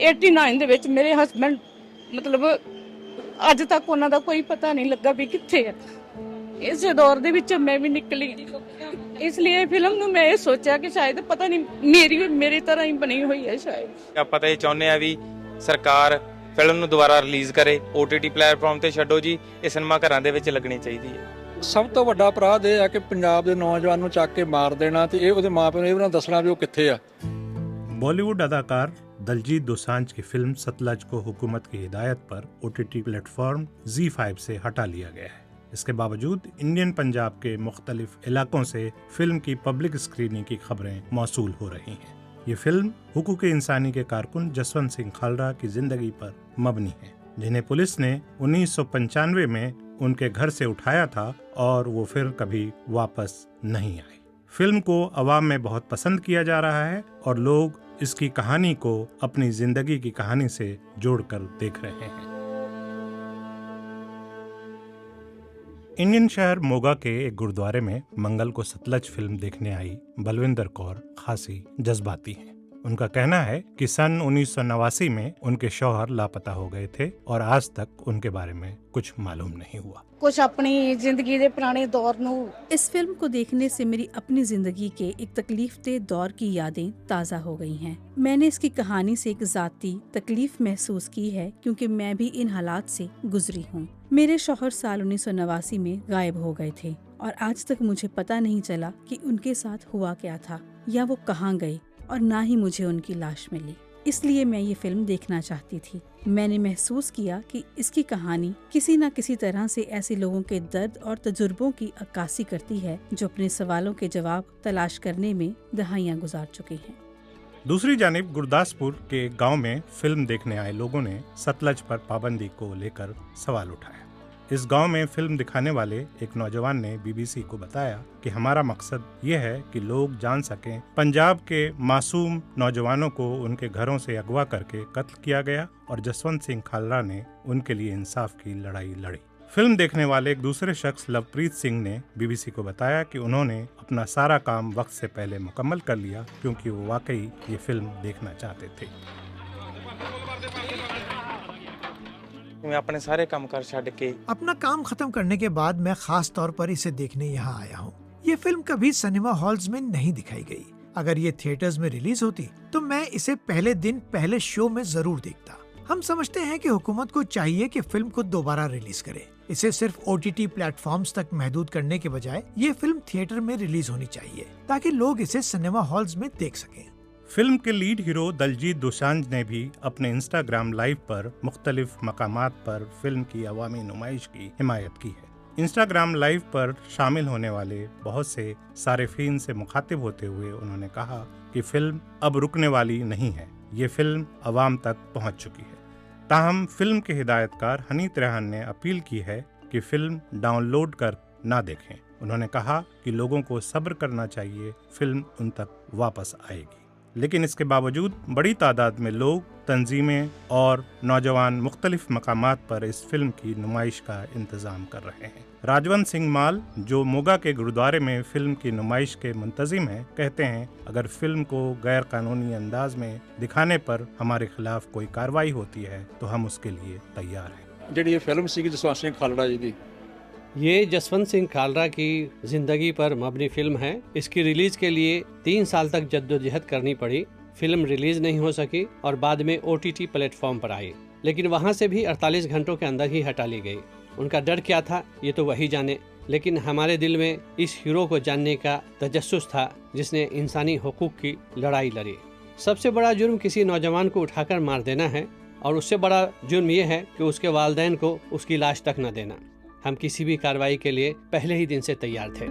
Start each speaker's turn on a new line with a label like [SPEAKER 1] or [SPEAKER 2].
[SPEAKER 1] 89 ਦੇ ਵਿੱਚ ਮੇਰੇ ਹਸਬੰਡ ਮਤਲਬ ਅੱਜ ਤੱਕ ਉਹਨਾਂ ਦਾ ਕੋਈ ਪਤਾ ਨਹੀਂ ਲੱਗਾ ਵੀ ਕਿੱਥੇ ਹੈ। ਇਸ ਦੌਰ ਦੇ ਵਿੱਚ ਮੈਂ ਵੀ ਨਿਕਲੀ, ਇਸ ਲਈ ਫਿਲਮ ਨੂੰ ਮੈਂ ਇਹ ਸੋਚਿਆ ਕਿ ਸ਼ਾਇਦ ਪਤਾ ਨਹੀਂ ਮੇਰੀ ਤਰ੍ਹਾਂ ਹੀ ਬਣੀ ਹੋਈ ਹੈ ਸ਼ਾਇਦ।
[SPEAKER 2] ਆਪਾਂ ਤਾਂ ਇਹ ਚਾਹੁੰਦੇ ਆ ਵੀ ਸਰਕਾਰ ਫਿਲਮ ਨੂੰ ਦੁਬਾਰਾ ਰਿਲੀਜ਼ ਕਰੇ, OTT ਪਲੇਟਫਾਰਮ ਤੇ ਛੱਡੋ ਜੀ, ਇਹ ਸਿਨੇਮਾ ਘਰਾਂ ਦੇ ਵਿੱਚ ਲੱਗਣੀ ਚਾਹੀਦੀ ਹੈ।
[SPEAKER 3] ਸਭ ਤੋਂ ਵੱਡਾ ਅਪਰਾਧ ਇਹ ਹੈ ਕਿ ਪੰਜਾਬ ਦੇ ਨੌਜਵਾਨ ਨੂੰ ਚੱਕ ਕੇ ਮਾਰ ਦੇਣਾ ਤੇ ਇਹ ਉਹਦੇ ਮਾਪਿਆਂ ਨੂੰ ਇਹ ਵੀ ਨਾ ਦੱਸਣਾ ਵੀ ਉਹ ਕਿੱਥੇ ਆ।
[SPEAKER 4] बॉलीवुड अदाकार दलजीत दोसांझ की फिल्म सतलज को हुकूमत की हिदायत पर OTT प्लेटफॉर्म ZEE5 से हटा लिया गया है। इसके बावजूद इंडियन पंजाब के मुख्तलिफ इलाकों से फिल्म की पब्लिक स्क्रीनिंग की खबरें मौसूल हो रही हैं। ये फिल्म हुकूक इंसानी के कारकुन जसवंत सिंह खालरा की जिंदगी पर मबनी है, जिन्हें पुलिस ने 1995 में उनके घर से उठाया था और वो फिर कभी वापस नहीं आए। फिल्म को अवाम में बहुत पसंद किया जा रहा है और लोग इसकी कहानी को अपनी जिंदगी की कहानी से जोड़कर देख रहे हैं। इंडियन शहर मोगा के एक गुरुद्वारे में मंगल को सतलज फिल्म देखने आई बलविंदर कौर खासी जज्बाती हैं। उनका कहना है कि सन 1989 में उनके शौहर लापता हो गए थे और आज तक उनके बारे में कुछ मालूम नहीं हुआ।
[SPEAKER 1] ਕੁਛ ਆਪਣੀ ਜ਼ਿੰਦਗੀ ਦੇ ਪੁਰਾਣੇ ਦੌਰ ਨੂੰ
[SPEAKER 5] इस फिल्म को देखने से मेरी अपनी जिंदगी के एक तकलीफदेह दौर की यादें ताज़ा हो गई हैं। मैंने इसकी कहानी से एक ज़ाती तकलीफ महसूस की है क्योंकि मैं भी इन हालात से गुजरी हूँ। मेरे शौहर साल 1989 में गायब हो गए थे और आज तक मुझे पता नहीं चला कि उनके साथ हुआ क्या था या वो कहाँ गए, और ना ही मुझे उनकी लाश मिली। इसलिए मैं ये फिल्म देखना चाहती थी। मैंने महसूस किया कि इसकी कहानी किसी न किसी तरह से ऐसे लोगों के दर्द और तजुर्बों की अक्कासी करती है जो अपने सवालों के जवाब तलाश करने में दहाइयाँ गुजार चुके हैं।
[SPEAKER 4] दूसरी जानिब गुरदासपुर के एक गांव में फिल्म देखने आए लोगों ने सतलज पर पाबंदी को लेकर सवाल उठाया। इस गांव में फिल्म दिखाने वाले एक नौजवान ने BBC को बताया कि हमारा मकसद ये है कि लोग जान सकें पंजाब के मासूम नौजवानों को उनके घरों से अगवा करके कत्ल किया गया और जसवंत सिंह खालरा ने उनके लिए इंसाफ की लड़ाई लड़ी। फिल्म देखने वाले एक दूसरे शख्स लवप्रीत सिंह ने BBC को बताया कि उन्होंने अपना सारा काम वक्त से पहले मुकम्मल कर लिया क्योंकि वो वाकई ये फिल्म देखना चाहते थे।
[SPEAKER 2] मैं अपने सारे काम कर छड़ के
[SPEAKER 6] अपना काम खत्म करने के बाद मैं खास तौर पर इसे देखने यहाँ आया हूँ। ये फिल्म कभी सिनेमा हॉल्स में नहीं दिखाई गई। अगर ये थिएटर्स में रिलीज होती तो मैं इसे पहले दिन पहले शो में जरूर देखता। हम समझते हैं कि हुकूमत को चाहिए कि फिल्म को दोबारा रिलीज करे। इसे सिर्फ OTT प्लेटफॉर्म्स तक महदूद करने के बजाय ये फिल्म थिएटर में रिलीज होनी चाहिए ताकि लोग इसे सिनेमा हॉल्स में देख सकें।
[SPEAKER 4] फिल्म के लीड हीरो दलजीत दोसांझ ने भी अपने इंस्टाग्राम लाइव पर मुख्तलिफ मकामात पर फिल्म की अवामी नुमाइश की हिमायत की है। इंस्टाग्राम लाइव पर शामिल होने वाले बहुत से सारिफीन से मुखातिब होते हुए उन्होंने कहा कि फिल्म अब रुकने वाली नहीं है, ये फिल्म अवाम तक पहुंच चुकी है। ताहम फिल्म के हिदायतकार हनीत रेहान ने अपील की है कि फिल्म डाउनलोड कर ना देखें। उन्होंने कहा कि लोगों को सब्र करना चाहिए, फिल्म उन तक वापस आएगी। लेकिन इसके बावजूद बड़ी तादाद में लोग, तंजीमें और नौजवान मुख्तलिफ मकामात पर इस फिल्म की नुमाइश का इंतज़ाम कर रहे हैं। राजवंत सिंह माल, जो मोगा के गुरुद्वारे में फिल्म की नुमाइश के मुंतजिम हैं, कहते हैं अगर फिल्म को गैर कानूनी अंदाज में दिखाने पर हमारे खिलाफ कोई कार्रवाई होती है तो हम उसके लिए तैयार हैं।
[SPEAKER 3] ਜਿਹੜੀ ਇਹ ਫਿਲਮ ਸੀ ਜਸਵੰਤ ਸਿੰਘ ਖਾਲੜਾ ਜੀ ਦੀ,
[SPEAKER 7] ये जसवंत सिंह खालरा की जिंदगी पर मबनी फिल्म है। इसकी रिलीज के लिए 3 साल तक जद्दोजहद करनी पड़ी। फिल्म रिलीज नहीं हो सकी और बाद में OTT प्लेटफॉर्म पर आई, लेकिन वहाँ से भी 48 घंटों के अंदर ही हटा ली गई। उनका डर क्या था ये तो वही जाने, लेकिन हमारे दिल में इस हीरो को जानने का तजस्सुस था जिसने इंसानी हुकूक की लड़ाई लड़ी। सबसे बड़ा जुर्म किसी नौजवान को उठाकर मार देना है और उससे बड़ा जुर्म ये है कि उसके वालिदैन को उसकी लाश तक न देना। हम किसी भी कार्रवाई के लिए पहले ही दिन से तैयार थे।